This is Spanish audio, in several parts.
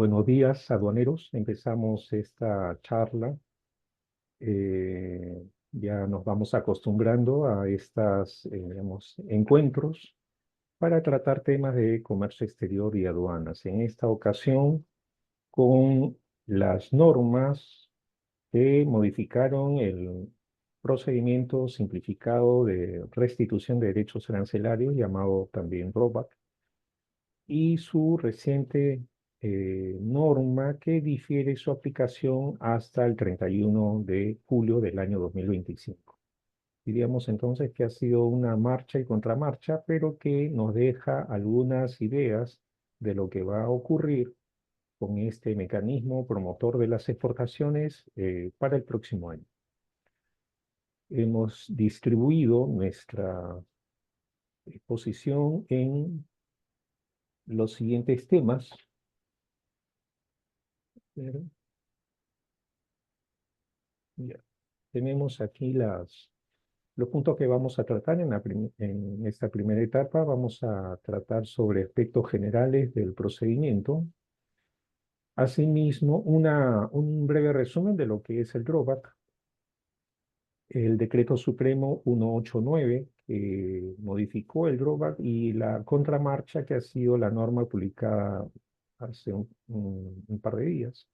Buenos días, aduaneros. Empezamos esta charla. Ya nos vamos acostumbrando a estos encuentros para tratar temas de comercio exterior y aduanas. En esta ocasión, con las normas que modificaron el procedimiento simplificado de restitución de derechos arancelarios, llamado también ROBAC, y su reciente norma que difiere su aplicación hasta el 31 de julio del año 2025. Diríamos entonces que ha sido una marcha y contramarcha, pero que nos deja algunas ideas de lo que va a ocurrir con este mecanismo promotor de las exportaciones para el próximo año. Hemos distribuido nuestra exposición en los siguientes temas. Ya. Tenemos aquí los puntos que vamos a tratar en esta primera etapa. Vamos a tratar sobre aspectos generales del procedimiento. Asimismo, un breve resumen de lo que es el drawback, el decreto supremo 189 que modificó el drawback y la contramarcha que ha sido la norma publicada hace un par de días,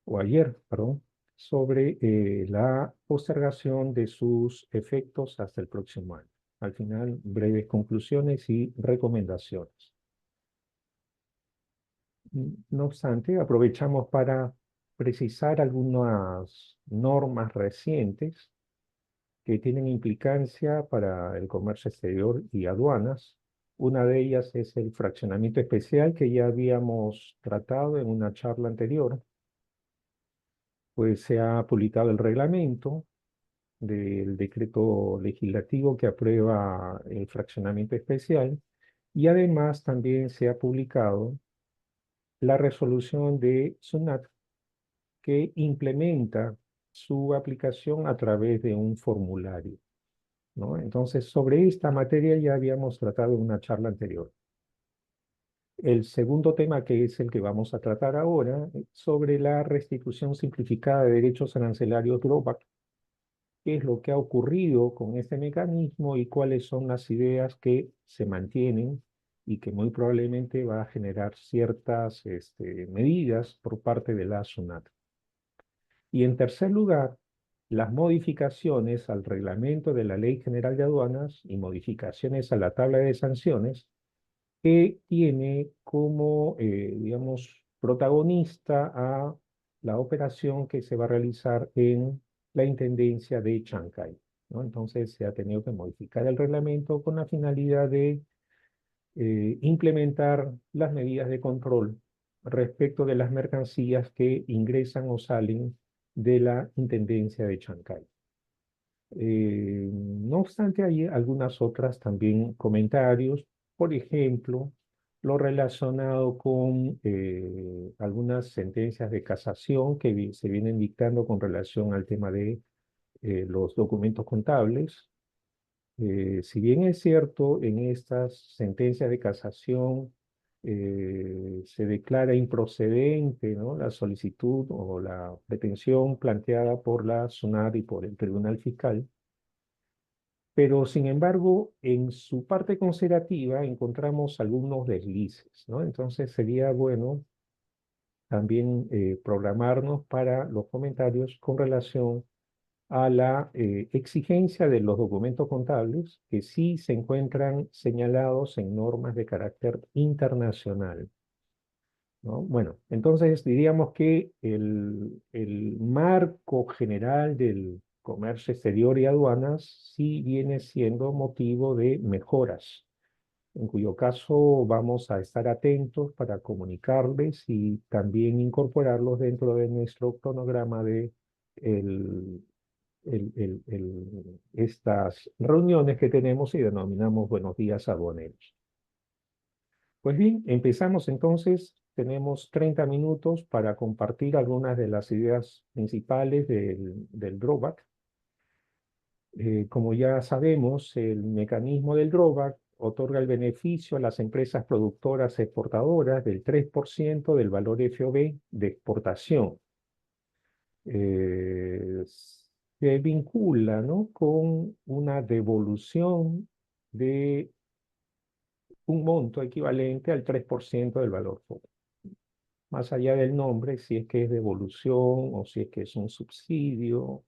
o ayer, perdón, sobre la postergación de sus efectos hasta el próximo año. Al final, breves conclusiones y recomendaciones. No obstante, aprovechamos para precisar algunas normas recientes que tienen implicancia para el comercio exterior y aduanas. Una de ellas es el fraccionamiento especial que ya habíamos tratado en una charla anterior. Pues se ha publicado el reglamento del decreto legislativo que aprueba el fraccionamiento especial y además también se ha publicado la resolución de SUNAT que implementa su aplicación a través de un formulario, ¿no? Entonces, sobre esta materia ya habíamos tratado en una charla anterior. El segundo tema, que es el que vamos a tratar ahora, es sobre la restitución simplificada de derechos arancelarios global. ¿Qué es lo que ha ocurrido con este mecanismo y cuáles son las ideas que se mantienen y que muy probablemente va a generar ciertas medidas por parte de la SUNAT? Y en tercer lugar, las modificaciones al reglamento de la Ley General de Aduanas y modificaciones a la tabla de sanciones que tiene como, digamos, protagonista a la operación que se va a realizar en la Intendencia de Chancay, ¿no? Entonces se ha tenido que modificar el reglamento con la finalidad de implementar las medidas de control respecto de las mercancías que ingresan o salen de la Intendencia de Chancay. No obstante, hay algunas otras también comentarios, por ejemplo, lo relacionado con algunas sentencias de casación que se vienen dictando con relación al tema de los documentos contables. Si bien es cierto, en estas sentencias de casación se declara improcedente, ¿no?, la solicitud o la pretensión planteada por la SUNAT y por el Tribunal Fiscal, pero sin embargo, en su parte considerativa encontramos algunos deslices, ¿no? Entonces sería bueno también programarnos para los comentarios con relación a la exigencia de los documentos contables que sí se encuentran señalados en normas de carácter internacional, ¿no? Bueno, entonces diríamos que el marco general del comercio exterior y aduanas sí viene siendo motivo de mejoras, en cuyo caso vamos a estar atentos para comunicarles y también incorporarlos dentro de nuestro cronograma de el, estas reuniones que tenemos y denominamos Buenos Días Aduaneros. Pues bien, empezamos entonces. Tenemos 30 minutos para compartir algunas de las ideas principales del drawback. Como ya sabemos, el mecanismo del drawback otorga el beneficio a las empresas productoras exportadoras del 3% del valor FOB de exportación. Se vincula, ¿no?, con una devolución de un monto equivalente al 3% del valor FOB. Más allá del nombre, si es que es devolución o si es que es un subsidio.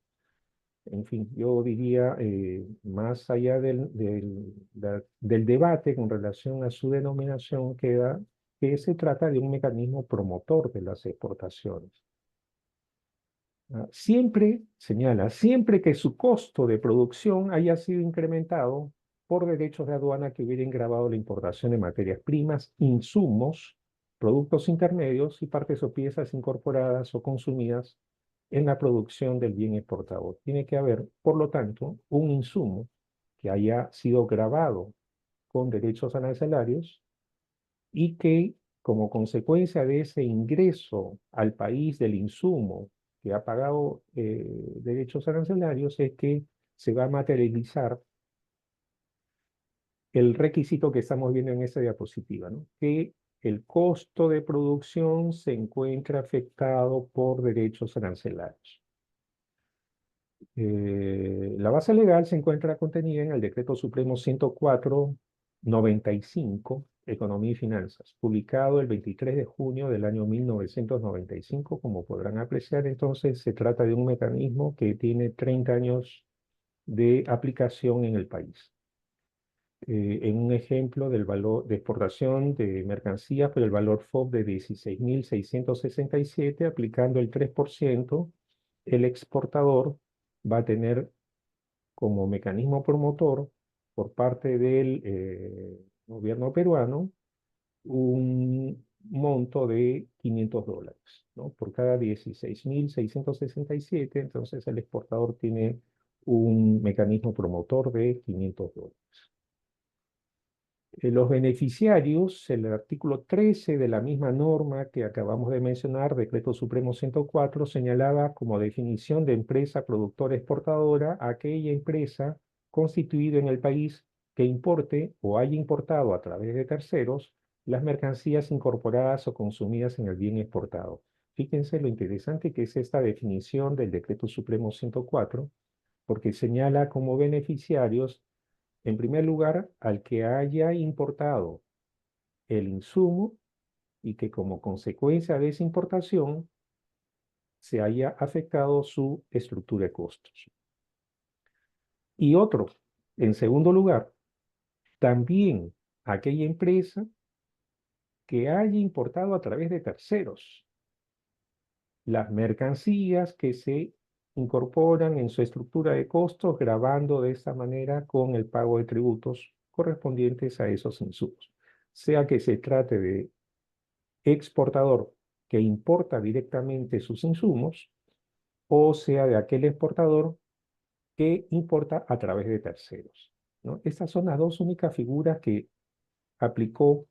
En fin, yo diría, más allá del debate con relación a su denominación, queda que se trata de un mecanismo promotor de las exportaciones. Siempre, señala, siempre que su costo de producción haya sido incrementado por derechos de aduana que hubieran gravado la importación de materias primas, insumos, productos intermedios y partes o piezas incorporadas o consumidas en la producción del bien exportado. Tiene que haber, por lo tanto, un insumo que haya sido gravado con derechos arancelarios y que, como consecuencia de ese ingreso al país del insumo que ha pagado derechos arancelarios, es que se va a materializar el requisito que estamos viendo en esta diapositiva, ¿no?, que el costo de producción se encuentra afectado por derechos arancelarios. La base legal se encuentra contenida en el Decreto Supremo 104/95, Economía y Finanzas, publicado el 23 de junio del año 1995. Como podrán apreciar, entonces, se trata de un mecanismo que tiene 30 años de aplicación en el país. En un ejemplo del valor de exportación de mercancías por el valor FOB de 16.667, aplicando el 3%, el exportador va a tener como mecanismo promotor por parte del gobierno peruano un monto de $500, ¿no? Por cada 16.667, entonces el exportador tiene un mecanismo promotor de $500. Los beneficiarios, el artículo 13 de la misma norma que acabamos de mencionar, Decreto Supremo 104, señalaba como definición de empresa productora exportadora aquella empresa constituida en el país que importe o haya importado a través de terceros las mercancías incorporadas o consumidas en el bien exportado. Fíjense lo interesante que es esta definición del Decreto Supremo 104, porque señala como beneficiarios, en primer lugar, al que haya importado el insumo y que como consecuencia de esa importación se haya afectado su estructura de costos. Y otro, en segundo lugar, también aquella empresa que haya importado a través de terceros las mercancías que se incorporan en su estructura de costos, gravando de esta manera con el pago de tributos correspondientes a esos insumos. Sea que se trate de exportador que importa directamente sus insumos, o sea de aquel exportador que importa a través de terceros, ¿no? Estas son las dos únicas figuras que aplicó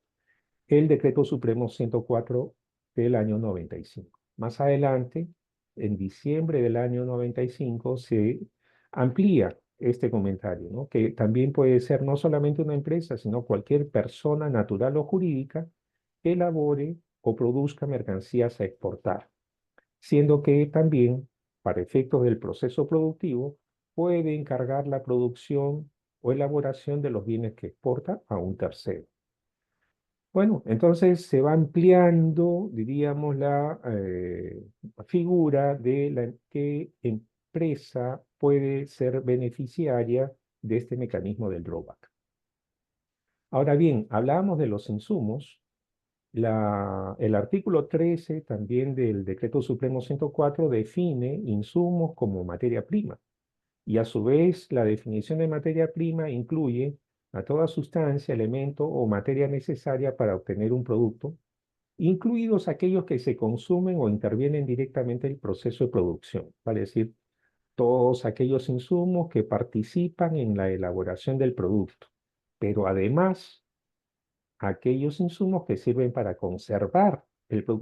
el Decreto Supremo 104 del año 95. Más adelante, en diciembre del año 95, se amplía este comentario, ¿no?, que también puede ser no solamente una empresa, sino cualquier persona natural o jurídica que elabore o produzca mercancías a exportar, siendo que también, para efectos del proceso productivo, puede encargar la producción o elaboración de los bienes que exporta a un tercero. Bueno, entonces se va ampliando, diríamos, la figura de la que empresa puede ser beneficiaria de este mecanismo del drawback. Ahora bien, hablábamos de los insumos. El artículo 13 también del Decreto Supremo 104 define insumos como materia prima. Y a su vez, la definición de materia prima incluye a toda sustancia, elemento o materia necesaria para obtener un producto, incluidos aquellos que se consumen o intervienen directamente en el proceso de producción, vale decir, todos aquellos insumos que participan en la elaboración del producto, pero además aquellos insumos que sirven para conservar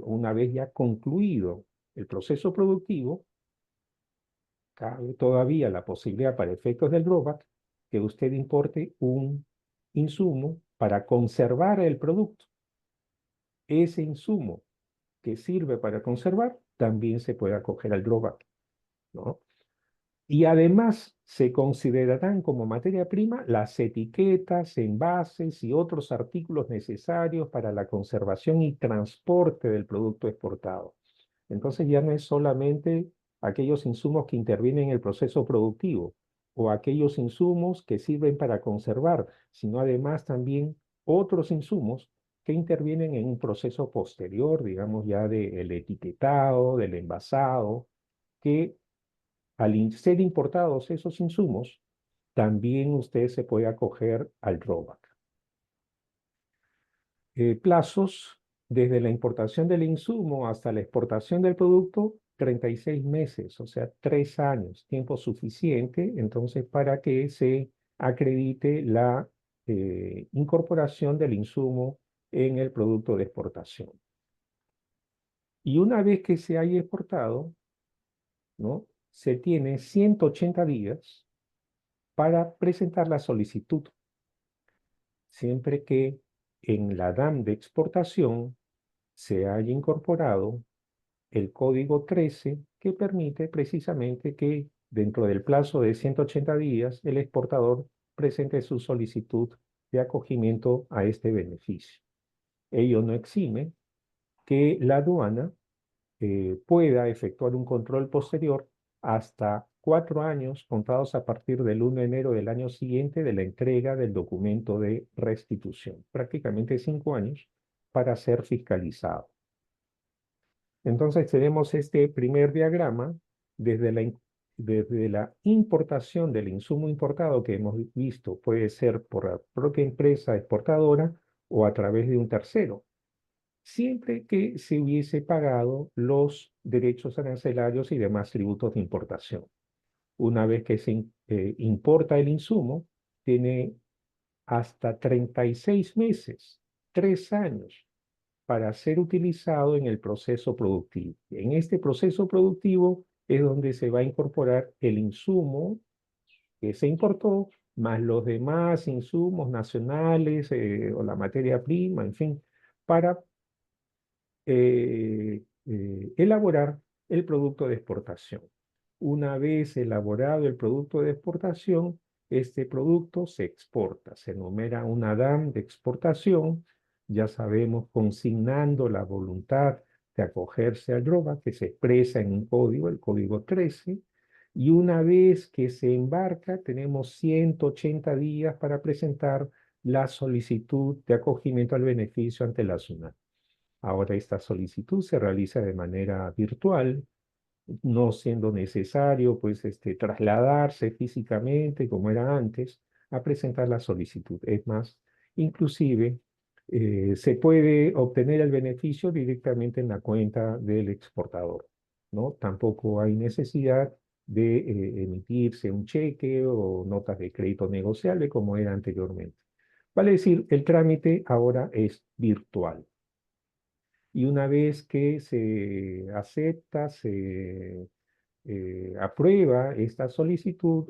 una vez ya concluido el proceso productivo. Cabe todavía la posibilidad, para efectos del drawback, que usted importe un insumo para conservar el producto. Ese insumo que sirve para conservar también se puede acoger al drawback, ¿no? Y además se considerarán como materia prima las etiquetas, envases y otros artículos necesarios para la conservación y transporte del producto exportado. Entonces ya no es solamente aquellos insumos que intervienen en el proceso productivo o aquellos insumos que sirven para conservar, sino además también otros insumos que intervienen en un proceso posterior, digamos ya del etiquetado, del envasado, que al ser importados esos insumos, también usted se puede acoger al drawback. Plazos desde la importación del insumo hasta la exportación del producto, 36 meses, o sea, 3 años, tiempo suficiente entonces para que se acredite la incorporación del insumo en el producto de exportación. Y una vez que se haya exportado, ¿no? Se tiene 180 días para presentar la solicitud, siempre que en la DAM de exportación se haya incorporado el código 13 que permite precisamente que dentro del plazo de 180 días el exportador presente su solicitud de acogimiento a este beneficio. Ello no exime que la aduana pueda efectuar un control posterior hasta 4 años contados a partir del 1 de enero del año siguiente de la entrega del documento de restitución. Prácticamente 5 años para ser fiscalizado. Entonces tenemos este primer diagrama desde la importación del insumo importado que hemos visto, puede ser por la propia empresa exportadora o a través de un tercero, siempre que se hubiese pagado los derechos arancelarios y demás tributos de importación. Una vez que se importa el insumo, tiene hasta 36 meses, 3 años, para ser utilizado en el proceso productivo. En este proceso productivo es donde se va a incorporar el insumo que se importó, más los demás insumos nacionales o la materia prima, en fin, para elaborar el producto de exportación. Una vez elaborado el producto de exportación, este producto se exporta, se enumera una DAM de exportación, ya sabemos, consignando la voluntad de acogerse al drawback que se expresa en un código, el código 13, y una vez que se embarca, tenemos 180 días para presentar la solicitud de acogimiento al beneficio ante la SUNAT. Ahora esta solicitud se realiza de manera virtual, no siendo necesario pues trasladarse físicamente como era antes a presentar la solicitud. Es más, inclusive se puede obtener el beneficio directamente en la cuenta del exportador, ¿no? Tampoco hay necesidad de emitirse un cheque o notas de crédito negociable como era anteriormente. Vale decir, el trámite ahora es virtual. Y una vez que se acepta, se aprueba esta solicitud,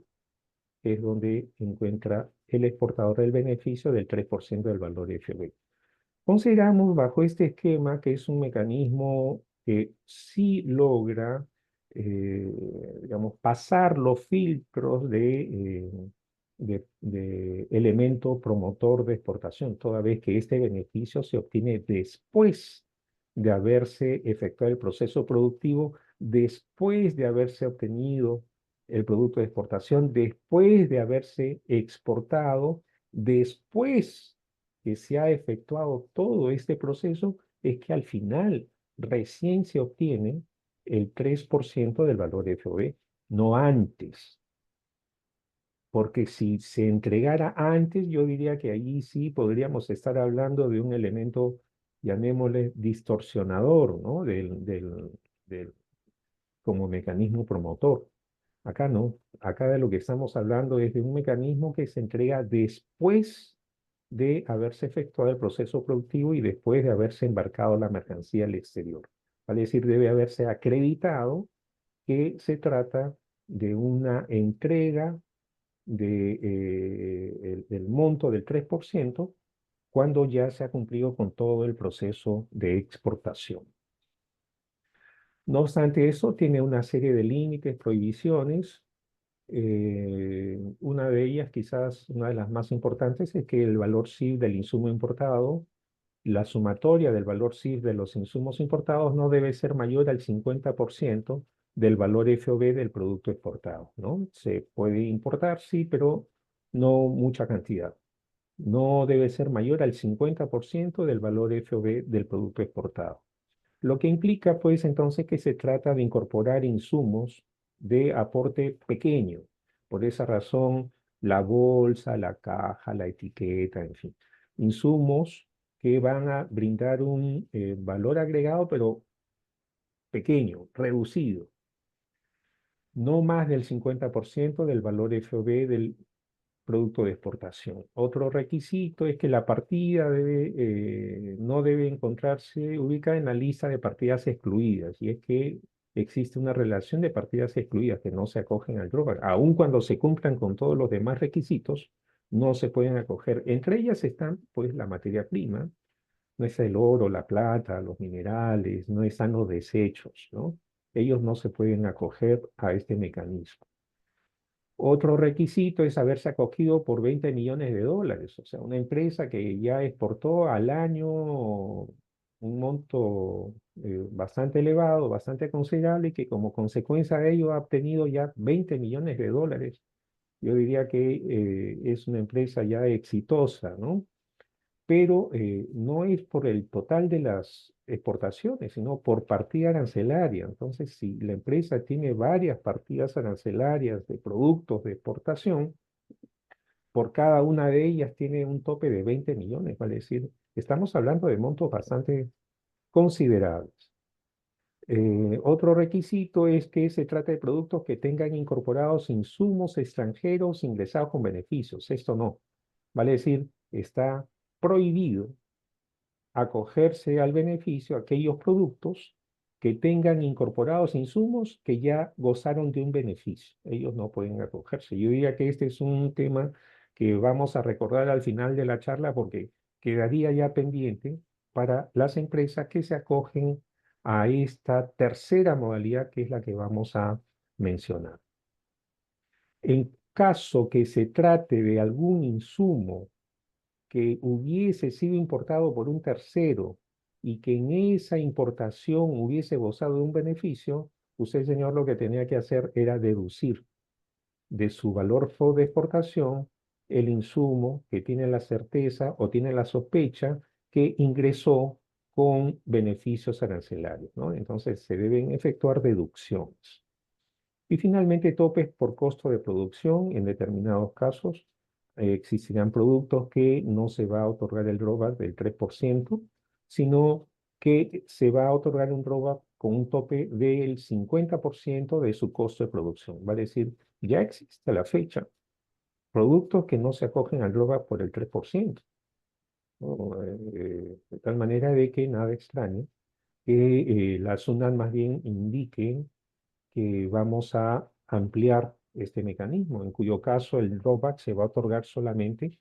es donde encuentra el exportador el beneficio del 3% del valor FB. Consideramos bajo este esquema que es un mecanismo que sí logra, digamos, pasar los filtros de elemento promotor de exportación, toda vez que este beneficio se obtiene después de haberse efectuado el proceso productivo, después de haberse obtenido el producto de exportación, después de haberse exportado, después que se ha efectuado todo este proceso, es que al final recién se obtiene el 3% del valor FOB, no antes. Porque si se entregara antes, yo diría que allí sí podríamos estar hablando de un elemento, llamémosle, distorsionador, ¿no? Como mecanismo promotor. Acá no, acá de lo que estamos hablando es de un mecanismo que se entrega después de haberse efectuado el proceso productivo y después de haberse embarcado la mercancía al exterior. Vale decir, debe haberse acreditado que se trata de una entrega del monto del 3% cuando ya se ha cumplido con todo el proceso de exportación. No obstante eso, tiene una serie de límites, prohibiciones. Una de ellas, quizás una de las más importantes, es que el valor CIF del insumo importado, la sumatoria del valor CIF de los insumos importados no debe ser mayor al 50% del valor FOB del producto exportado, ¿no? Se puede importar, sí, pero no mucha cantidad. No debe ser mayor al 50% del valor FOB del producto exportado. Lo que implica, pues, entonces que se trata de incorporar insumos de aporte pequeño. Por esa razón, la bolsa, la caja, la etiqueta, en fin, insumos que van a brindar un valor agregado, pero pequeño, reducido, no más del 50% del valor FOB del producto de exportación. Otro requisito es que la partida no debe encontrarse ubicada en la lista de partidas excluidas, y es que existe una relación de partidas excluidas que no se acogen al drawback. Aun cuando se cumplan con todos los demás requisitos, no se pueden acoger. Entre ellas están, pues, la materia prima, no es el oro, la plata, los minerales, no están los desechos, ¿no? Ellos no se pueden acoger a este mecanismo. Otro requisito es haberse acogido por 20 millones de dólares, o sea, una empresa que ya exportó al año un monto bastante elevado, bastante considerable, y que como consecuencia de ello ha obtenido ya 20 millones de dólares. Yo diría que es una empresa ya exitosa, ¿no? Pero no es por el total de las exportaciones, sino por partida arancelaria. Entonces, si la empresa tiene varias partidas arancelarias de productos de exportación, por cada una de ellas tiene un tope de 20 millones, vale decir, estamos hablando de montos bastante considerables. Otro requisito es que se trata de productos que tengan incorporados insumos extranjeros ingresados con beneficios. Esto no, vale decir, está prohibido acogerse al beneficio aquellos productos que tengan incorporados insumos que ya gozaron de un beneficio. Ellos no pueden acogerse. Yo diría que este es un tema que vamos a recordar al final de la charla, porque quedaría ya pendiente para las empresas que se acogen a esta tercera modalidad, que es la que vamos a mencionar. En caso que se trate de algún insumo que hubiese sido importado por un tercero y que en esa importación hubiese gozado de un beneficio, usted, señor, lo que tenía que hacer era deducir de su valor de exportación el insumo que tiene la certeza o tiene la sospecha que ingresó con beneficios arancelarios, ¿no? Entonces se deben efectuar deducciones. Y finalmente, topes por costo de producción. En determinados casos, existirán productos que no se va a otorgar el drawback del 3%, sino que se va a otorgar un drawback con un tope del 50% de su costo de producción. Va a decir, ya existe a la fecha productos que no se acogen al drawback por el 3%, ¿no? De tal manera de que nada extraño que la SUNAT más bien indique que vamos a ampliar este mecanismo, en cuyo caso el drawback se va a otorgar solamente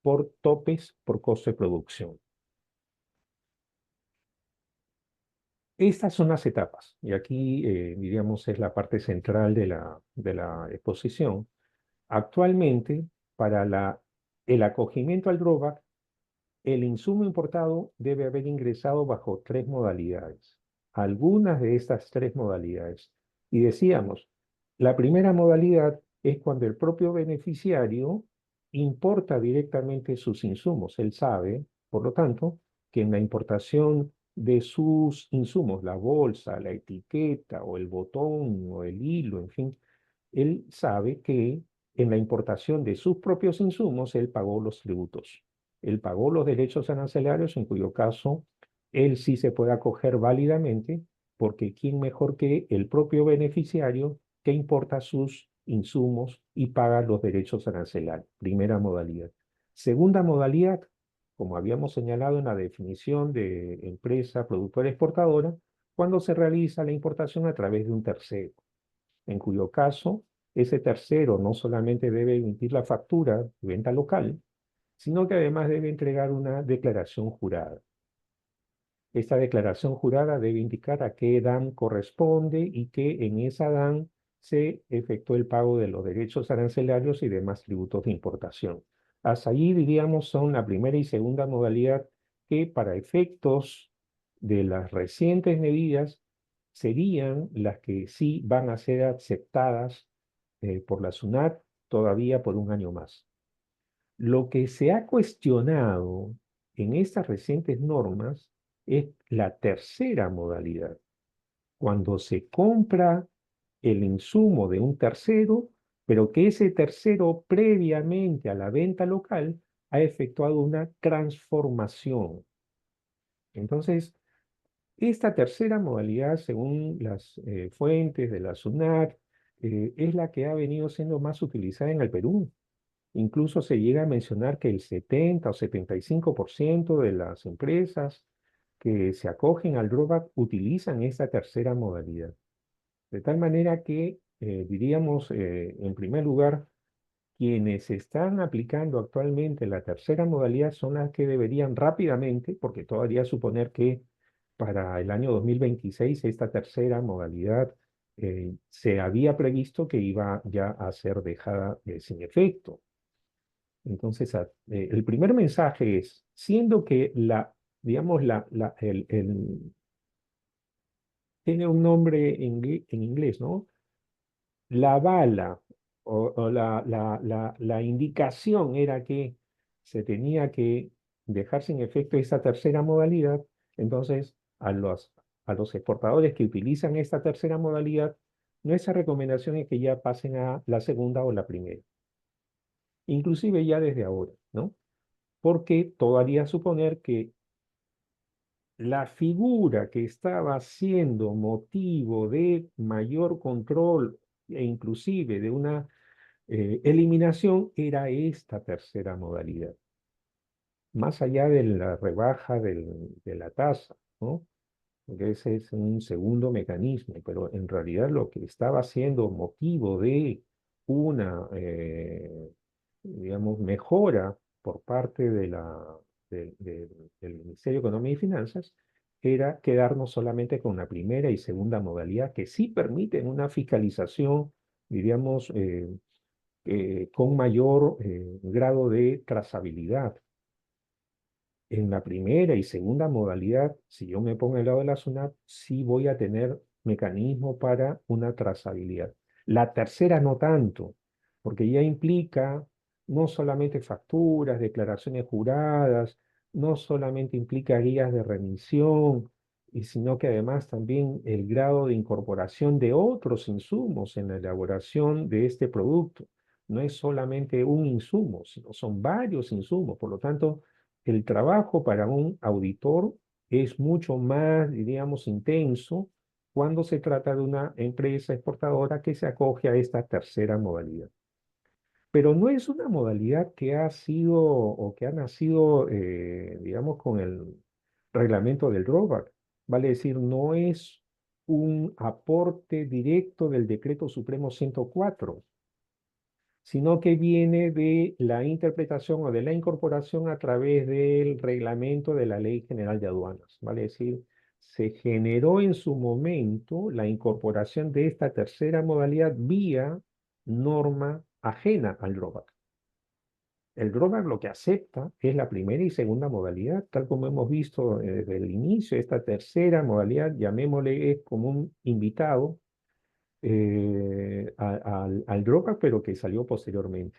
por topes por costo de producción. Estas son las etapas, y aquí, diríamos, es la parte central de la exposición. Actualmente, para el acogimiento al drawback, el insumo importado debe haber ingresado bajo tres modalidades, algunas de estas tres modalidades. Y decíamos, la primera modalidad es cuando el propio beneficiario importa directamente sus insumos. Él sabe, por lo tanto, que en la importación de sus insumos, la bolsa, la etiqueta o el botón o el hilo, en fin, él sabe que en la importación de sus propios insumos él pagó los tributos. Él pagó los derechos arancelarios, en cuyo caso él sí se puede acoger válidamente, porque ¿quién mejor que el propio beneficiario que importa sus insumos y paga los derechos arancelarios? Primera modalidad. Segunda modalidad, como habíamos señalado en la definición de empresa productora exportadora, cuando se realiza la importación a través de un tercero, en cuyo caso ese tercero no solamente debe emitir la factura de venta local, sino que además debe entregar una declaración jurada. Esta declaración jurada debe indicar a qué DAM corresponde y que en esa DAM se efectuó el pago de los derechos arancelarios y demás tributos de importación. Hasta allí, diríamos, son la primera y segunda modalidad que para efectos de las recientes medidas serían las que sí van a ser aceptadas por la SUNAT todavía por un año más. Lo que se ha cuestionado en estas recientes normas es la tercera modalidad, cuando se compra el insumo de un tercero, pero que ese tercero previamente a la venta local ha efectuado una transformación. Entonces, esta tercera modalidad, según las fuentes de la SUNAT, es la que ha venido siendo más utilizada en el Perú. Incluso se llega a mencionar que el 70 o 75% de las empresas que se acogen al drawback utilizan esta tercera modalidad. De tal manera que, diríamos, en primer lugar, quienes están aplicando actualmente la tercera modalidad son las que deberían rápidamente, porque todavía suponer que para el año 2026 esta tercera modalidad se había previsto que iba ya a ser dejada sin efecto. Entonces, el primer mensaje es, siendo que digamos, tiene un nombre en inglés, ¿no? La bala o la indicación era que se tenía que dejar sin efecto esta tercera modalidad, entonces a los exportadores que utilizan esta tercera modalidad, nuestra recomendación es que ya pasen a la segunda o la primera, inclusive ya desde ahora, ¿no? Porque todo haría suponer que la figura que estaba siendo motivo de mayor control e inclusive de una eliminación era esta tercera modalidad, más allá de la rebaja de la tasa, ¿no? Porque ese es un segundo mecanismo, pero en realidad lo que estaba siendo motivo de una, digamos, mejora por parte del Ministerio de Economía y Finanzas era quedarnos solamente con la primera y segunda modalidad que sí permiten una fiscalización, diríamos, con mayor grado de trazabilidad. En la primera y segunda modalidad, si yo me pongo al lado de la SUNAT, sí voy a tener mecanismo para una trazabilidad. La tercera no tanto, porque ya implica no solamente facturas, declaraciones juradas, no solamente implica guías de remisión, y sino que además también el grado de incorporación de otros insumos en la elaboración de este producto. No es solamente un insumo, sino son varios insumos. Por lo tanto, el trabajo para un auditor es mucho más, diríamos, intenso cuando se trata de una empresa exportadora que se acoge a esta tercera modalidad. Pero no es una modalidad que ha sido o que ha nacido, digamos, con el reglamento del drawback. Vale decir, no es un aporte directo del Decreto Supremo 104, sino que viene de la interpretación o de la incorporación a través del reglamento de la Ley General de Aduanas. Vale decir, se generó en su momento la incorporación de esta tercera modalidad vía norma ajena al drawback. El drawback lo que acepta es la primera y segunda modalidad, tal como hemos visto desde el inicio. Esta tercera modalidad, llamémosle, es como un invitado al drawback, pero que salió posteriormente.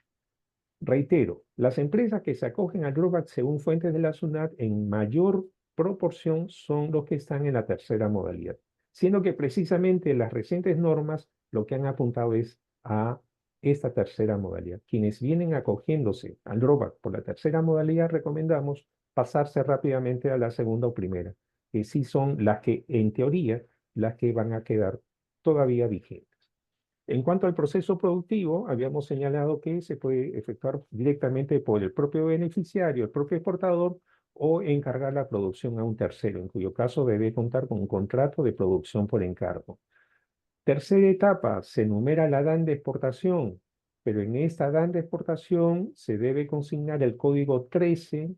Reitero, las empresas que se acogen al drawback según fuentes de la SUNAT en mayor proporción son los que están en la tercera modalidad, siendo que precisamente las recientes normas lo que han apuntado es a esta tercera modalidad. Quienes vienen acogiéndose al drawback por la tercera modalidad recomendamos pasarse rápidamente a la segunda o primera, que sí son las que en teoría las que van a quedar todavía vigentes. En cuanto al proceso productivo, habíamos señalado que se puede efectuar directamente por el propio beneficiario, el propio exportador, o encargar la producción a un tercero, en cuyo caso debe contar con un contrato de producción por encargo. Tercera etapa, se enumera la DAN de exportación, pero en esta DAN de exportación se debe consignar el código 13,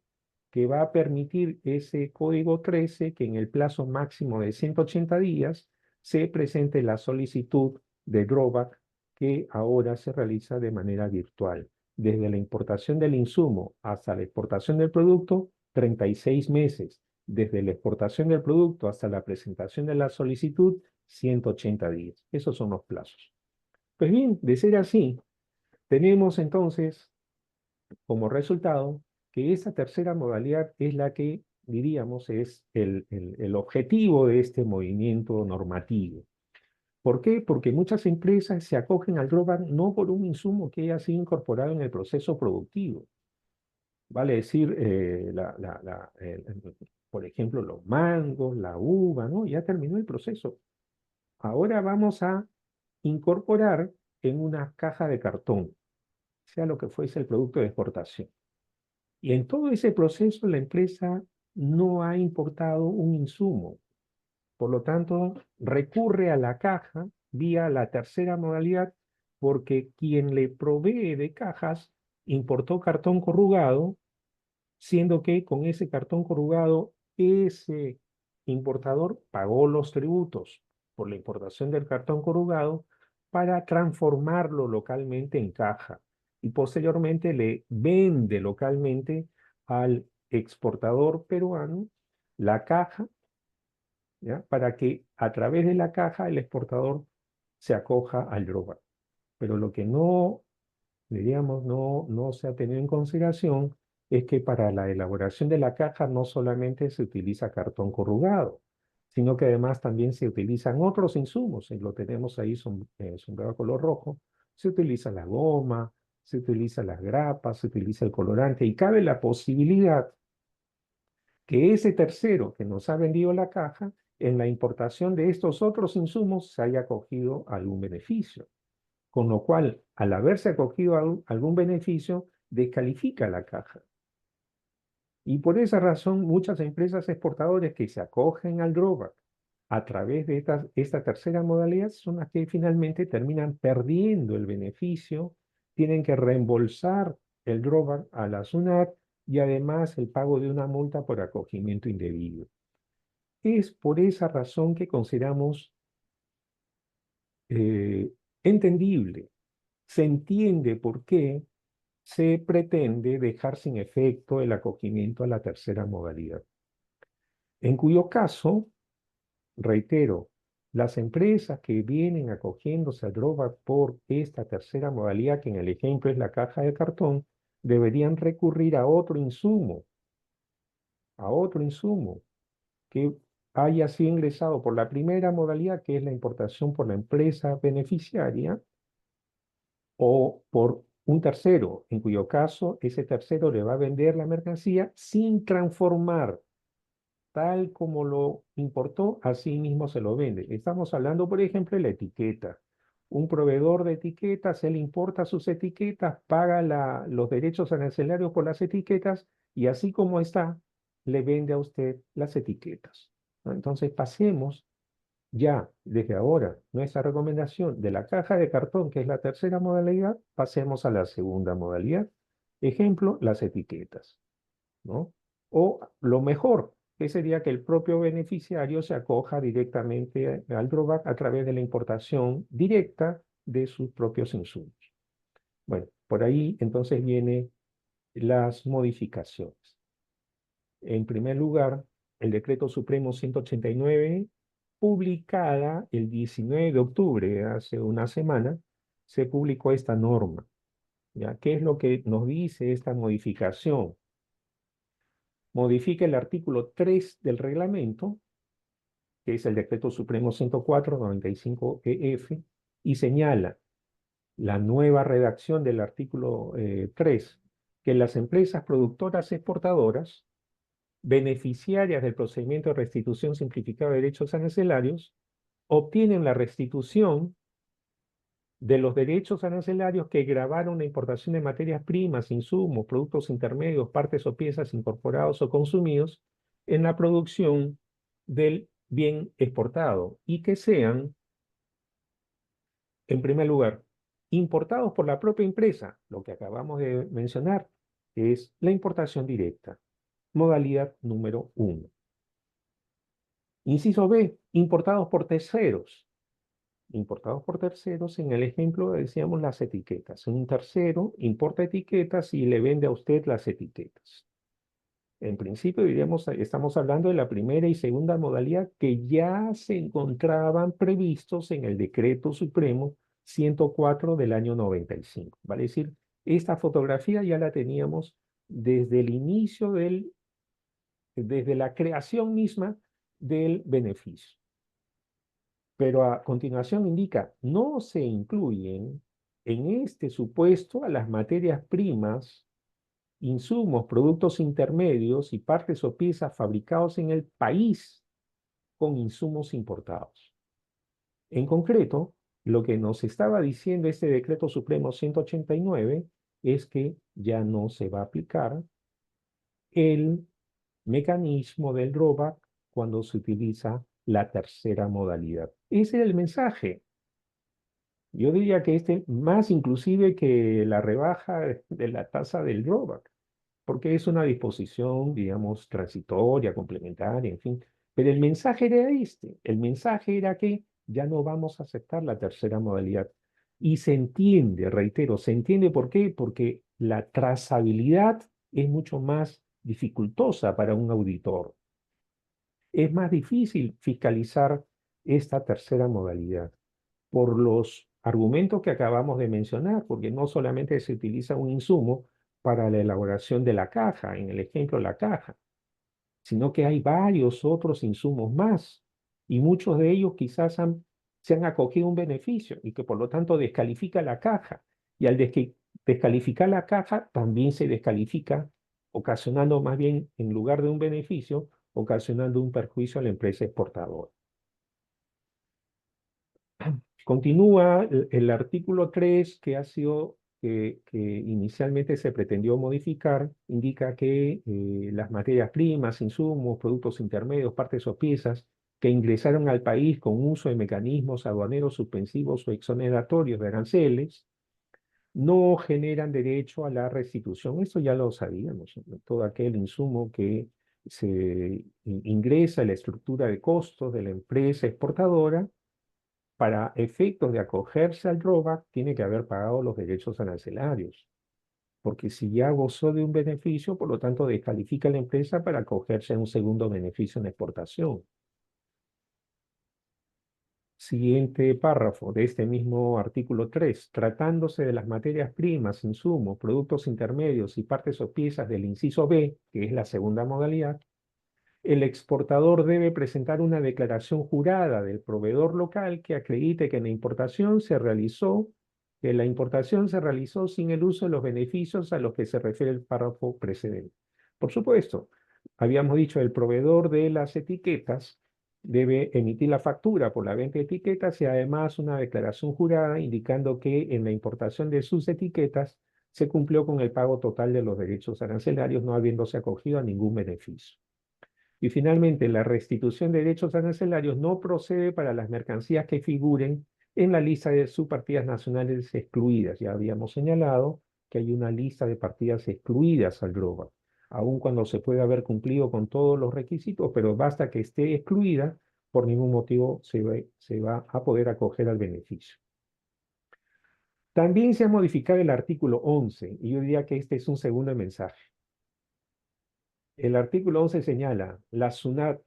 que va a permitir ese código 13 que en el plazo máximo de 180 días se presente la solicitud de drawback que ahora se realiza de manera virtual. Desde la importación del insumo hasta la exportación del producto, 36 meses. Desde la exportación del producto hasta la presentación de la solicitud, 180 días. Esos son los plazos. Pues bien, de ser así, tenemos entonces como resultado que esa tercera modalidad es la que, diríamos, es el objetivo de este movimiento normativo. ¿Por qué? Porque muchas empresas se acogen al drawback no por un insumo que haya sido incorporado en el proceso productivo. Vale decir, por ejemplo, los mangos, la uva, ¿no? Ya terminó el proceso. Ahora vamos a incorporar en una caja de cartón, sea lo que fuese el producto de exportación. Y en todo ese proceso la empresa no ha importado un insumo. Por lo tanto, recurre a la caja vía la tercera modalidad porque quien le provee de cajas importó cartón corrugado, siendo que con ese cartón corrugado ese importador pagó los tributos por la importación del cartón corrugado para transformarlo localmente en caja y posteriormente le vende localmente al exportador peruano la caja, ¿ya? Para que a través de la caja el exportador se acoja al drawback. Pero lo que no, diríamos, no se ha tenido en consideración es que para la elaboración de la caja no solamente se utiliza cartón corrugado, sino que además también se utilizan otros insumos, y lo tenemos ahí sombreado a color rojo, se utiliza la goma, se utiliza las grapas, se utiliza el colorante, y cabe la posibilidad que ese tercero que nos ha vendido la caja, en la importación de estos otros insumos se haya cogido algún beneficio. Con lo cual, al haberse acogido algún beneficio, descalifica la caja. Y por esa razón, muchas empresas exportadoras que se acogen al drawback a través de esta tercera modalidad son las que finalmente terminan perdiendo el beneficio, tienen que reembolsar el drawback a la SUNAT y además el pago de una multa por acogimiento indebido. Es por esa razón que consideramos eh, entendible, se entiende por qué se pretende dejar sin efecto el acogimiento a la tercera modalidad, en cuyo caso, reitero, las empresas que vienen acogiéndose a drawback por esta tercera modalidad, que en el ejemplo es la caja de cartón, deberían recurrir a otro insumo que haya sido ingresado por la primera modalidad, que es la importación por la empresa beneficiaria, o por un tercero, en cuyo caso ese tercero le va a vender la mercancía sin transformar, tal como lo importó, así mismo se lo vende. Estamos hablando, por ejemplo, de la etiqueta. Un proveedor de etiquetas, él importa sus etiquetas, paga los derechos arancelarios por las etiquetas y así como está, le vende a usted las etiquetas, ¿no? Entonces pasemos ya desde ahora nuestra recomendación de la caja de cartón, que es la tercera modalidad, pasemos a la segunda modalidad. Ejemplo, las etiquetas, ¿no? O lo mejor, que sería que el propio beneficiario se acoja directamente al drawback a través de la importación directa de sus propios insumos. Bueno, por ahí entonces vienen las modificaciones. En primer lugar, el Decreto Supremo 189, publicada el 19 de octubre, hace una semana, se publicó esta norma. ¿Ya? ¿Qué es lo que nos dice esta modificación? Modifica el artículo 3 del reglamento, que es el Decreto Supremo 104/95/EF, y señala la nueva redacción del artículo 3, que las empresas productoras exportadoras beneficiarias del procedimiento de restitución simplificado de derechos arancelarios obtienen la restitución de los derechos arancelarios que gravaron la importación de materias primas, insumos, productos intermedios, partes o piezas incorporados o consumidos en la producción del bien exportado y que sean En primer lugar, importados por la propia empresa, lo que acabamos de mencionar, es la importación directa, modalidad número 1. Inciso B, importados por terceros. Importados por terceros, en el ejemplo decíamos las etiquetas. Un tercero importa etiquetas y le vende a usted las etiquetas. En principio, diríamos, estamos hablando de la primera y segunda modalidad que ya se encontraban previstos en el Decreto Supremo 104 del año 95. Vale decir, esta fotografía ya la teníamos desde el inicio desde la creación misma del beneficio. Pero a continuación indica, no se incluyen en este supuesto a las materias primas, insumos, productos intermedios y partes o piezas fabricados en el país con insumos importados. En concreto, lo que nos estaba diciendo este Decreto Supremo 189 es que ya no se va a aplicar el mecanismo del ROBAC cuando se utiliza la tercera modalidad. Ese es el mensaje. Yo diría que este más inclusive que la rebaja de la tasa del ROBAC, porque es una disposición, digamos, transitoria, complementaria, en fin. Pero el mensaje era este, el mensaje era que ya no vamos a aceptar la tercera modalidad. Y se entiende, reitero, se entiende por qué, porque la trazabilidad es mucho más dificultosa para un auditor. Es más difícil fiscalizar esta tercera modalidad por los argumentos que acabamos de mencionar, porque no solamente se utiliza un insumo para la elaboración de la caja, en el ejemplo la caja, sino que hay varios otros insumos más, y muchos de ellos quizás se han acogido a un beneficio y que por lo tanto descalifica la caja. Y al descalificar la caja, también se descalifica, ocasionando más bien, en lugar de un beneficio, ocasionando un perjuicio a la empresa exportadora. Continúa el artículo 3 que ha sido, que inicialmente se pretendió modificar, indica que las materias primas, insumos, productos intermedios, partes o piezas que ingresaron al país con uso de mecanismos aduaneros suspensivos o exoneratorios de aranceles, no generan derecho a la restitución. Eso ya lo sabíamos, ¿no? Todo aquel insumo que se ingresa en la estructura de costos de la empresa exportadora, para efectos de acogerse al ROBAC, tiene que haber pagado los derechos arancelarios, porque si ya gozó de un beneficio, por lo tanto descalifica a la empresa para acogerse a un segundo beneficio en exportación. Siguiente párrafo de este mismo artículo 3. Tratándose de las materias primas, insumos, productos intermedios y partes o piezas del inciso B, que es la segunda modalidad, el exportador debe presentar una declaración jurada del proveedor local que acredite que la importación se realizó sin el uso de los beneficios a los que se refiere el párrafo precedente. Por supuesto, habíamos dicho el proveedor de las etiquetas debe emitir la factura por la venta de etiquetas y además una declaración jurada indicando que en la importación de sus etiquetas se cumplió con el pago total de los derechos arancelarios, no habiéndose acogido a ningún beneficio. Y finalmente, la restitución de derechos arancelarios no procede para las mercancías que figuren en la lista de subpartidas nacionales excluidas. Ya habíamos señalado que hay una lista de partidas excluidas al ROBAC, aun cuando se puede haber cumplido con todos los requisitos, pero basta que esté excluida, por ningún motivo se va a poder acoger al beneficio. También se ha modificado el artículo 11, y yo diría que este es un segundo mensaje. El artículo 11 señala, la SUNAT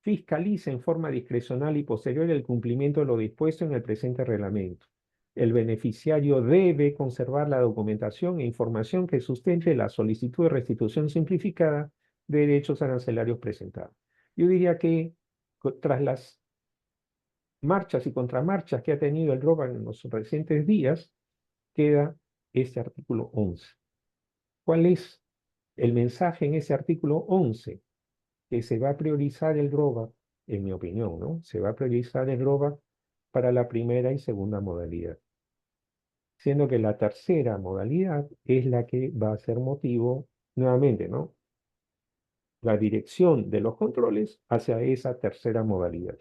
fiscaliza en forma discrecional y posterior el cumplimiento de lo dispuesto en el presente reglamento. El beneficiario debe conservar la documentación e información que sustente la solicitud de restitución simplificada de derechos arancelarios presentados. Yo diría que tras las marchas y contramarchas que ha tenido el ROBAC en los recientes días, queda este artículo 11. ¿Cuál es el mensaje en ese artículo 11? Que se va a priorizar el ROBAC, en mi opinión, ¿no? Se va a priorizar el ROBAC para la primera y segunda modalidad, siendo que la tercera modalidad es la que va a ser motivo, nuevamente, ¿no? La dirección de los controles hacia esa tercera modalidad.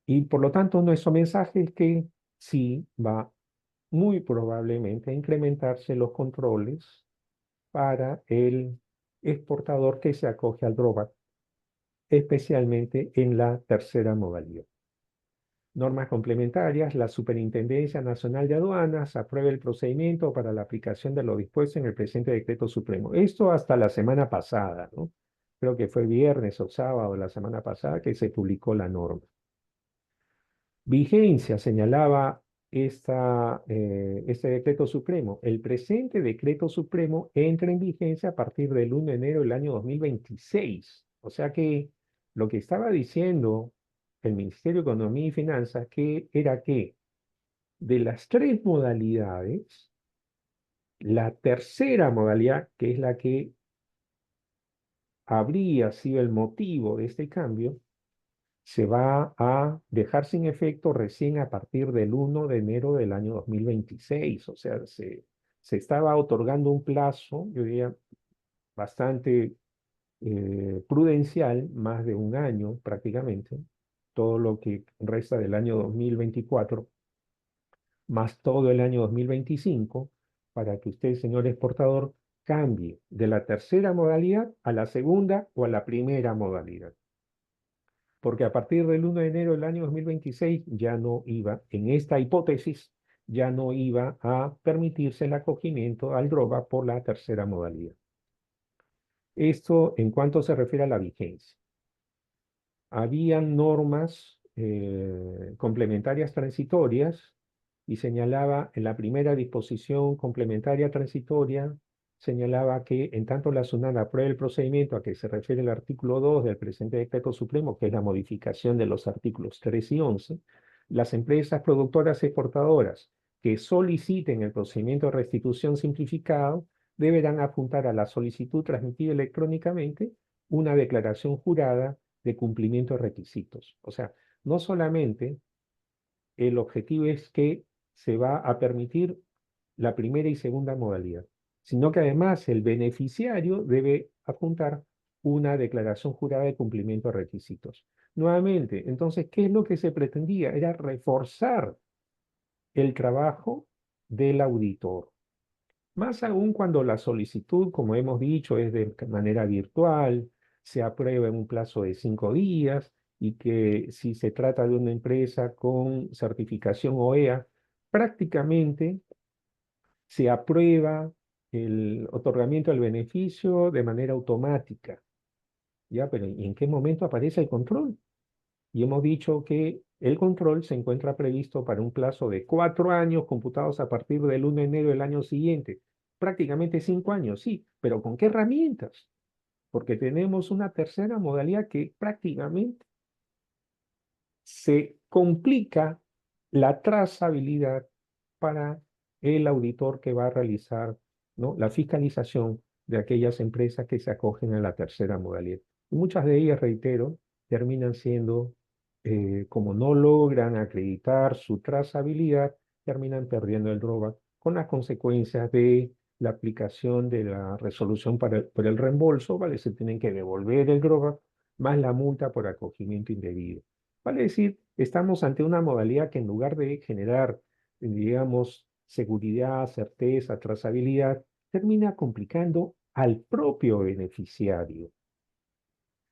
Y por lo tanto, nuestro mensaje es que sí va muy probablemente a incrementarse los controles para el exportador que se acoge al drawback, especialmente en la tercera modalidad. Normas complementarias, la Superintendencia Nacional de Aduanas aprueba el procedimiento para la aplicación de lo dispuesto en el presente decreto supremo. Esto hasta la semana pasada, ¿no? Creo que fue viernes o sábado de la semana pasada que se publicó la norma. Vigencia, señalaba este decreto supremo. El presente decreto supremo entra en vigencia a partir del 1 de enero del año 2026. O sea que lo que estaba diciendo el Ministerio de Economía y Finanzas que era que de las tres modalidades, la tercera modalidad, que es la que habría sido el motivo de este cambio, se va a dejar sin efecto recién a partir del 1 de enero del año 2026. O sea, se estaba otorgando un plazo, yo diría, bastante prudencial, más de un año prácticamente, todo lo que resta del año 2024, más todo el año 2025, para que usted, señor exportador, cambie de la tercera modalidad a la segunda o a la primera modalidad, porque a partir del 1 de enero del año 2026 ya no iba, en esta hipótesis, ya no iba a permitirse el acogimiento al DROBA por la tercera modalidad. Esto en cuanto se refiere a la vigencia. Habían normas complementarias transitorias y señalaba en la primera disposición complementaria transitoria, señalaba que en tanto la SUNAT apruebe el procedimiento a que se refiere el artículo 2 del presente decreto supremo, que es la modificación de los artículos 3 y 11, las empresas productoras exportadoras que soliciten el procedimiento de restitución simplificado deberán apuntar a la solicitud transmitida electrónicamente una declaración jurada de cumplimiento de requisitos. O sea, no solamente el objetivo es que se va a permitir la primera y segunda modalidad, sino que además el beneficiario debe apuntar una declaración jurada de cumplimiento de requisitos. Nuevamente, entonces, ¿qué es lo que se pretendía? Era reforzar el trabajo del auditor. Más aún cuando la solicitud, como hemos dicho, es de manera virtual, se aprueba en un plazo de 5 días y que si se trata de una empresa con certificación OEA, prácticamente se aprueba el otorgamiento del beneficio de manera automática. ¿Ya? Pero ¿y en qué momento aparece el control? Y hemos dicho que el control se encuentra previsto para un plazo de 4 años computados a partir del 1 de enero del año siguiente. Prácticamente 5 años, sí, pero ¿con qué herramientas? Porque tenemos una tercera modalidad que prácticamente se complica la trazabilidad para el auditor que va a realizar, ¿no?, la fiscalización de aquellas empresas que se acogen a la tercera modalidad. Y muchas de ellas, reitero, terminan siendo, como no logran acreditar su trazabilidad, terminan perdiendo el drawback con las consecuencias de la aplicación de la resolución por el reembolso, ¿vale? Se tienen que devolver el drawback más la multa por acogimiento indebido. Vale decir, estamos ante una modalidad que en lugar de generar, digamos, seguridad, certeza, trazabilidad, termina complicando al propio beneficiario.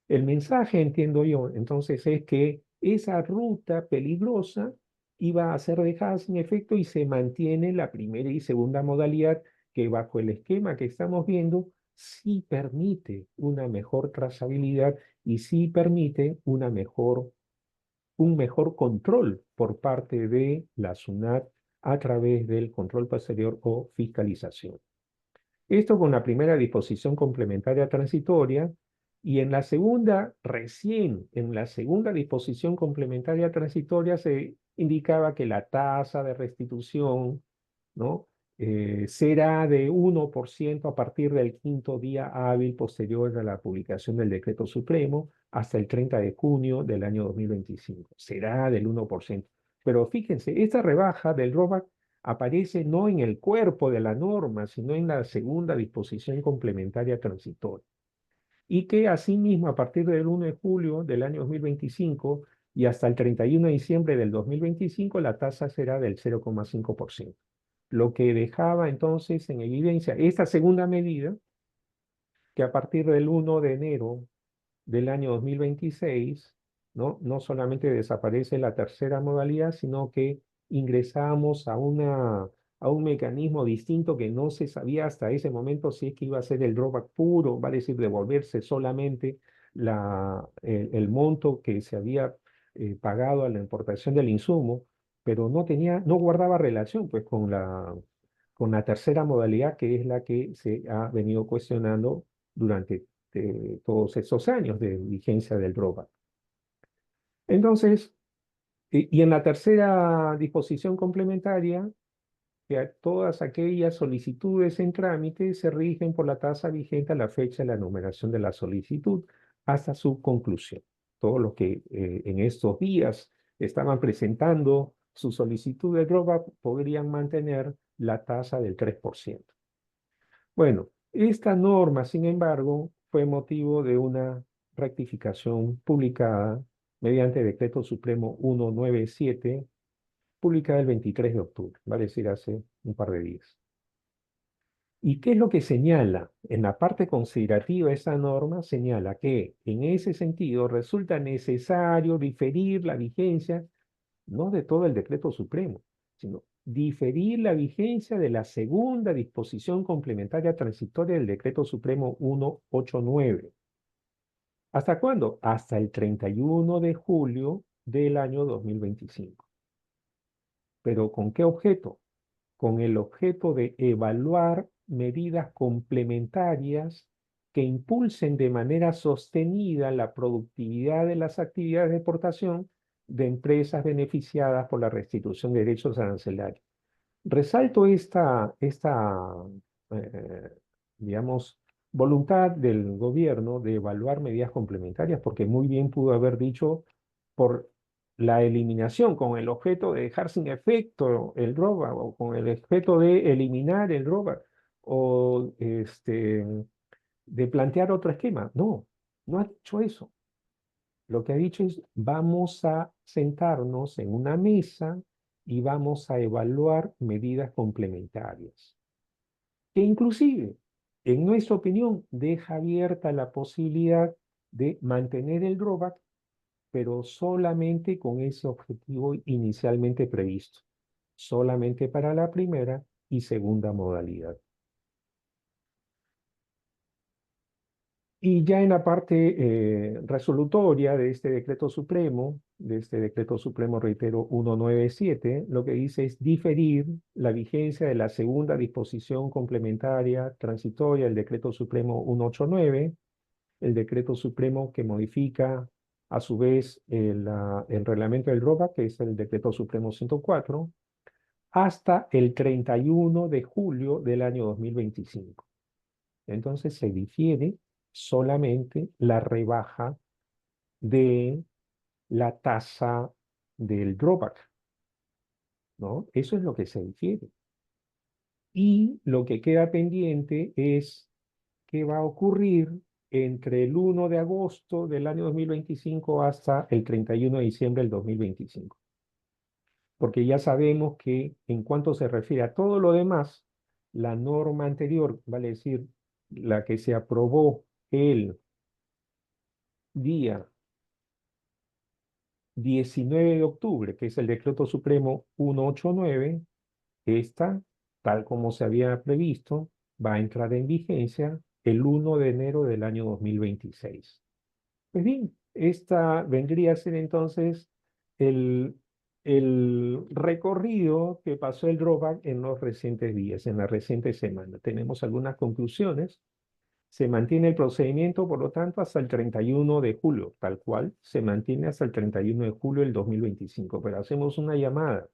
El mensaje, entiendo yo, entonces, es que esa ruta peligrosa iba a ser dejada sin efecto y se mantiene la primera y segunda modalidad que bajo el esquema que estamos viendo sí permite una mejor trazabilidad y sí permite un mejor control por parte de la SUNAT a través del control posterior o fiscalización. Esto con la primera disposición complementaria transitoria y en la segunda, recién en la segunda disposición complementaria transitoria se indicaba que la tasa de restitución, ¿no?, será de 1% a partir del quinto día hábil posterior a la publicación del decreto supremo hasta el 30 de junio del año 2025. Será del 1%. Pero fíjense, esta rebaja del ROBAC aparece no en el cuerpo de la norma, sino en la segunda disposición complementaria transitoria. Y que asimismo, a partir del 1 de julio del año 2025, y hasta el 31 de diciembre del 2025 la tasa será del 0,5%, lo que dejaba entonces en evidencia esta segunda medida, que a partir del 1 de enero del año 2026, no solamente desaparece la tercera modalidad, sino que ingresamos a un mecanismo distinto que no se sabía hasta ese momento si es que iba a ser el drawback puro, vale decir, devolverse solamente el monto que se había pagado a la importación del insumo, pero no guardaba relación pues con la tercera modalidad, que es la que se ha venido cuestionando durante todos esos años de vigencia del drawback. Entonces, y en la tercera disposición complementaria, que todas aquellas solicitudes en trámite se rigen por la tasa vigente a la fecha de la numeración de la solicitud hasta su conclusión. Todos los que en estos días estaban presentando su solicitud de drawback podrían mantener la tasa del 3%. Bueno, esta norma, sin embargo, fue motivo de una rectificación publicada mediante Decreto Supremo 197, publicada el 23 de octubre, vale decir, hace un par de días. ¿Y qué es lo que señala? En la parte considerativa de esa norma señala que en ese sentido resulta necesario diferir la vigencia no de todo el decreto supremo, sino diferir la vigencia de la segunda disposición complementaria transitoria del decreto supremo 189. ¿Hasta cuándo? Hasta el 31 de julio del año 2025. ¿Pero con qué objeto? Con el objeto de evaluar medidas complementarias que impulsen de manera sostenida la productividad de las actividades de exportación de empresas beneficiadas por la restitución de derechos arancelarios. Resalto eh, digamos, voluntad del gobierno de evaluar medidas complementarias, porque muy bien pudo haber dicho por la eliminación con el objeto de dejar sin efecto el drawback o con el objeto de eliminar el drawback o de plantear otro esquema. No, no ha dicho eso. Lo que ha dicho es, vamos a sentarnos en una mesa y vamos a evaluar medidas complementarias, que inclusive, en nuestra opinión, deja abierta la posibilidad de mantener el drawback, pero solamente con ese objetivo inicialmente previsto, solamente para la primera y segunda modalidad. Y ya en la parte resolutoria de este decreto supremo, reitero, 197, lo que dice es diferir la vigencia de la segunda disposición complementaria transitoria del decreto supremo 189, el decreto supremo que modifica a su vez el reglamento del ROBA, que es el decreto supremo 104, hasta el 31 de julio del año 2025. Entonces se difiere solamente la rebaja de la tasa del drawback, ¿no? Eso es lo que se difiere. Y lo que queda pendiente es qué va a ocurrir entre el 1 de agosto del año 2025 hasta el 31 de diciembre del 2025. Porque ya sabemos que en cuanto se refiere a todo lo demás, la norma anterior, vale decir, la que se aprobó el día 19 de octubre, que es el Decreto Supremo 189, esta, tal como se había previsto, va a entrar en vigencia el 1 de enero del año 2026. Pues bien, esta vendría a ser entonces el, el recorrido que pasó el drawback en los recientes días, en la reciente semana. Tenemos algunas conclusiones. Se mantiene el procedimiento, por lo tanto, hasta el 31 de julio, tal cual se mantiene hasta el 31 de julio del 2025. Pero hacemos una llamada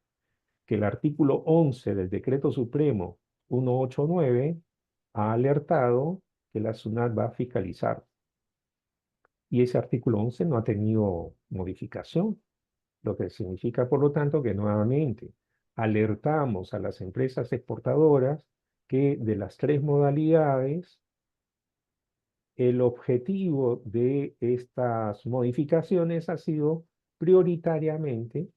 que el artículo 11 del Decreto Supremo 189 ha alertado que la SUNAT va a fiscalizar. Y ese artículo 11 no ha tenido modificación, lo que significa, por lo tanto, que nuevamente alertamos a las empresas exportadoras que de las tres modalidades, el objetivo de estas modificaciones ha sido prioritariamente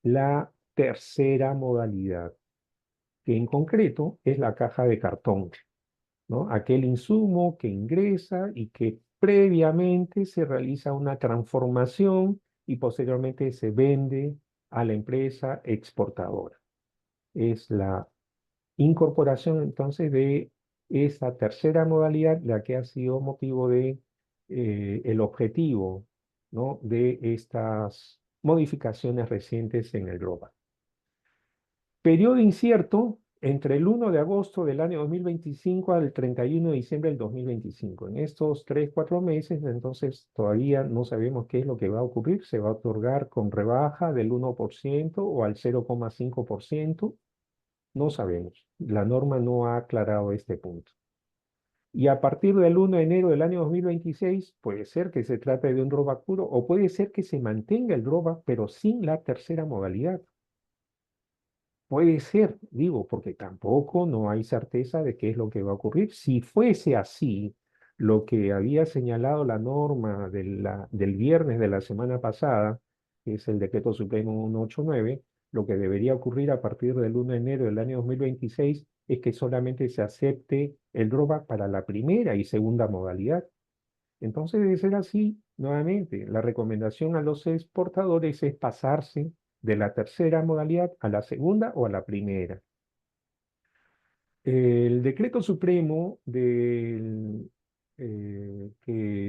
la tercera modalidad, que en concreto es la caja de cartón, ¿no? Aquel insumo que ingresa y que previamente se realiza una transformación y posteriormente se vende a la empresa exportadora. Es la incorporación entonces de esa tercera modalidad la que ha sido motivo de el objetivo, ¿no? De estas modificaciones recientes en el global. Periodo incierto entre el 1 de agosto del año 2025 al 31 de diciembre del 2025. En estos 3, 4 meses, entonces todavía no sabemos qué es lo que va a ocurrir. Se va a otorgar con rebaja del 1% o al 0,5%. No sabemos. La norma no ha aclarado este punto. Y a partir del 1 de enero del año 2026, puede ser que se trate de un drawback puro o puede ser que se mantenga el drawback, pero sin la tercera modalidad. Puede ser, digo, porque tampoco no hay certeza de qué es lo que va a ocurrir. Si fuese así, lo que había señalado la norma del viernes de la semana pasada, que es el Decreto Supremo 189, lo que debería ocurrir a partir del 1 de enero del año 2026 es que solamente se acepte el drawback para la primera y segunda modalidad. Entonces, de ser así, nuevamente, la recomendación a los exportadores es pasarse de la tercera modalidad a la segunda o a la primera. El decreto supremo que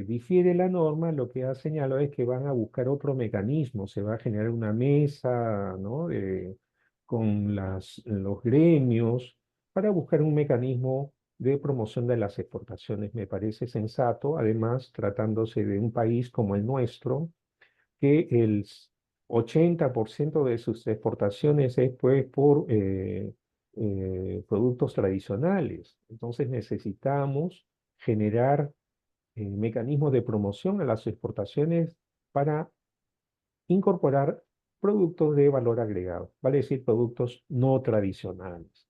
difiere la norma lo que ha señalado es que van a buscar otro mecanismo, se va a generar una mesa, ¿no? Con los gremios para buscar un mecanismo de promoción de las exportaciones. Me parece sensato, además, tratándose de un país como el nuestro, que el 80% de sus exportaciones es pues por productos tradicionales. Entonces necesitamos generar mecanismos de promoción a las exportaciones para incorporar productos de valor agregado, vale decir, productos no tradicionales.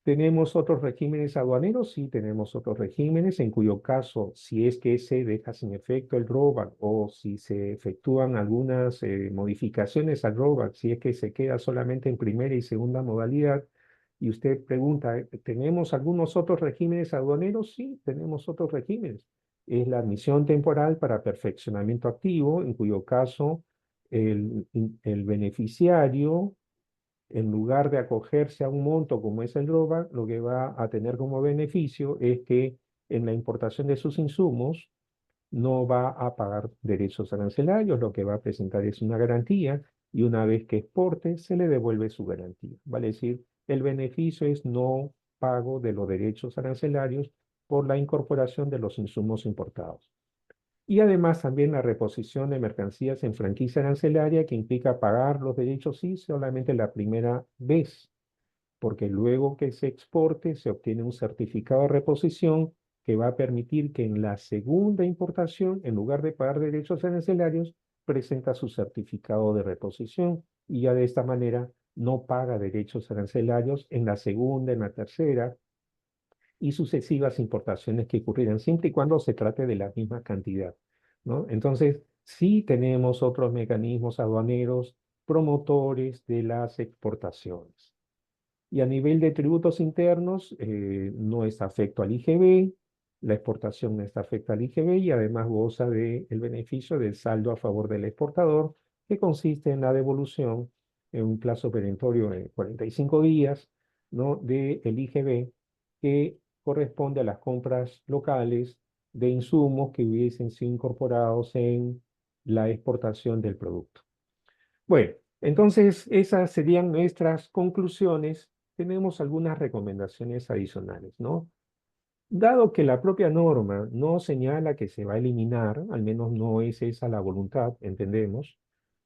¿Tenemos otros regímenes aduaneros? Sí, tenemos otros regímenes en cuyo caso, si es que se deja sin efecto el rollback o si se efectúan algunas modificaciones al rollback, si es que se queda solamente en primera y segunda modalidad, y usted pregunta, ¿tenemos algunos otros regímenes aduaneros? Sí, tenemos otros regímenes. Es la admisión temporal para perfeccionamiento activo, en cuyo caso el beneficiario en lugar de acogerse a un monto como es el drawback, lo que va a tener como beneficio es que en la importación de sus insumos no va a pagar derechos arancelarios, lo que va a presentar es una garantía y una vez que exporte se le devuelve su garantía. Vale decir, el beneficio es no pago de los derechos arancelarios por la incorporación de los insumos importados. Y además también la reposición de mercancías en franquicia arancelaria que implica pagar los derechos sí solamente la primera vez, porque luego que se exporte se obtiene un certificado de reposición que va a permitir que en la segunda importación, en lugar de pagar derechos arancelarios, presenta su certificado de reposición y ya de esta manera no paga derechos arancelarios en la segunda, en la tercera y sucesivas importaciones que ocurrirán siempre y cuando se trate de la misma cantidad, ¿no? Entonces, sí tenemos otros mecanismos aduaneros promotores de las exportaciones. Y a nivel de tributos internos, no está afecto al IGB, la exportación no está afecta al IGB y además goza del beneficio del saldo a favor del exportador, que consiste en la devolución en un plazo perentorio de 45 días, ¿no? del IGB, que corresponde a las compras locales de insumos que hubiesen sido incorporados en la exportación del producto. Bueno, entonces esas serían nuestras conclusiones. Tenemos algunas recomendaciones adicionales, ¿no? Dado que la propia norma no señala que se va a eliminar, al menos no es esa la voluntad, entendemos,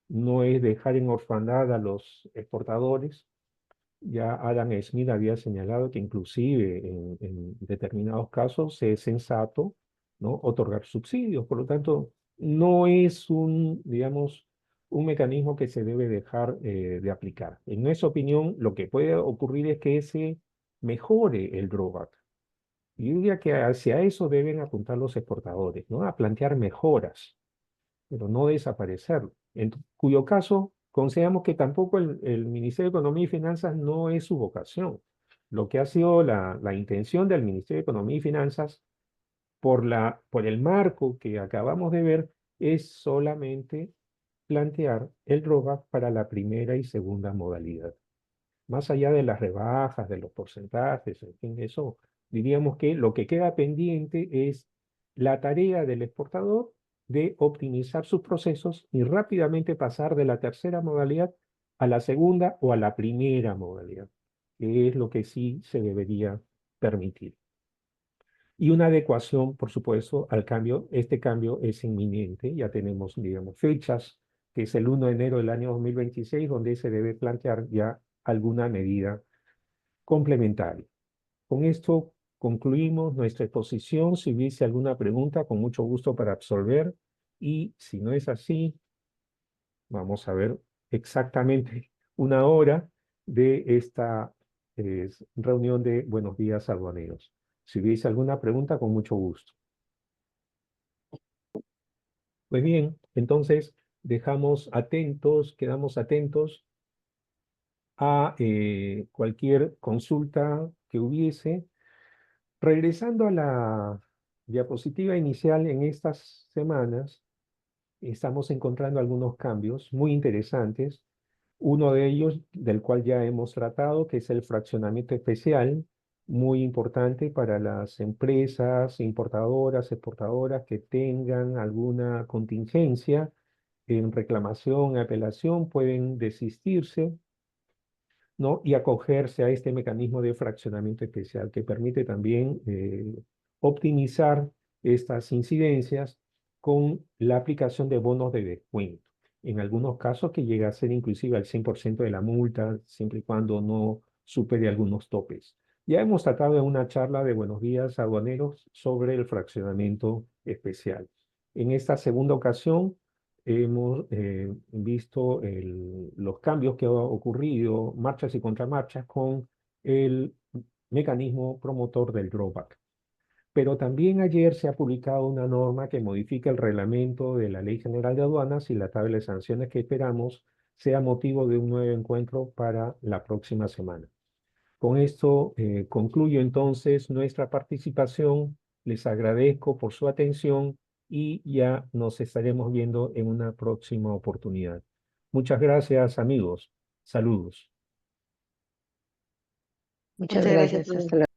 no es dejar en orfandad a los exportadores. Ya Adam Smith había señalado que inclusive en determinados casos es sensato, ¿no? otorgar subsidios. Por lo tanto, no es digamos, un mecanismo que se debe dejar de aplicar. En nuestra opinión, lo que puede ocurrir es que se mejore el drawback. Yo diría que hacia eso deben apuntar los exportadores, ¿no? A plantear mejoras. pero no desaparecerlo. En cuyo caso, consideramos que tampoco el Ministerio de Economía y Finanzas no es su vocación. Lo que ha sido la intención del Ministerio de Economía y Finanzas por el marco que acabamos de ver, es solamente plantear el ROBAC para la primera y segunda modalidad. Más allá de las rebajas, de los porcentajes, en fin, eso, diríamos que lo que queda pendiente es la tarea del exportador de optimizar sus procesos y rápidamente pasar de la tercera modalidad a la segunda o a la primera modalidad, que es lo que sí se debería permitir. Y una adecuación, por supuesto, al cambio. Este cambio es inminente, ya tenemos, digamos, fechas, que es el 1 de enero del año 2026, donde se debe plantear ya alguna medida complementaria. Con esto concluimos nuestra exposición. Si hubiese alguna pregunta, con mucho gusto para absolver. Y si no es así, vamos a ver exactamente una hora de esta reunión de Buenos Días Aduaneros. Si hubiese alguna pregunta, con mucho gusto. Pues bien, entonces quedamos atentos a cualquier consulta que hubiese. Regresando a la diapositiva inicial, en estas semanas estamos encontrando algunos cambios muy interesantes. Uno de ellos, del cual ya hemos tratado, que es el fraccionamiento especial, muy importante para las empresas importadoras, exportadoras que tengan alguna contingencia en reclamación, apelación, pueden desistirse, ¿no? Y acogerse a este mecanismo de fraccionamiento especial que permite también optimizar estas incidencias con la aplicación de bonos de descuento. En algunos casos que llega a ser inclusive al 100% de la multa, siempre y cuando no supere algunos topes. Ya hemos tratado en una charla de Buenos Días Aduaneros sobre el fraccionamiento especial. En esta segunda ocasión hemos visto los cambios que han ocurrido, marchas y contramarchas, con el mecanismo promotor del drawback. Pero también ayer se ha publicado una norma que modifica el reglamento de la Ley General de Aduanas y la tabla de sanciones que esperamos sea motivo de un nuevo encuentro para la próxima semana. Con esto concluyo entonces nuestra participación. Les agradezco por su atención y ya nos estaremos viendo en una próxima oportunidad. Muchas gracias, amigos. Saludos. Muchas Muchas gracias, gracias. profe. Hasta luego.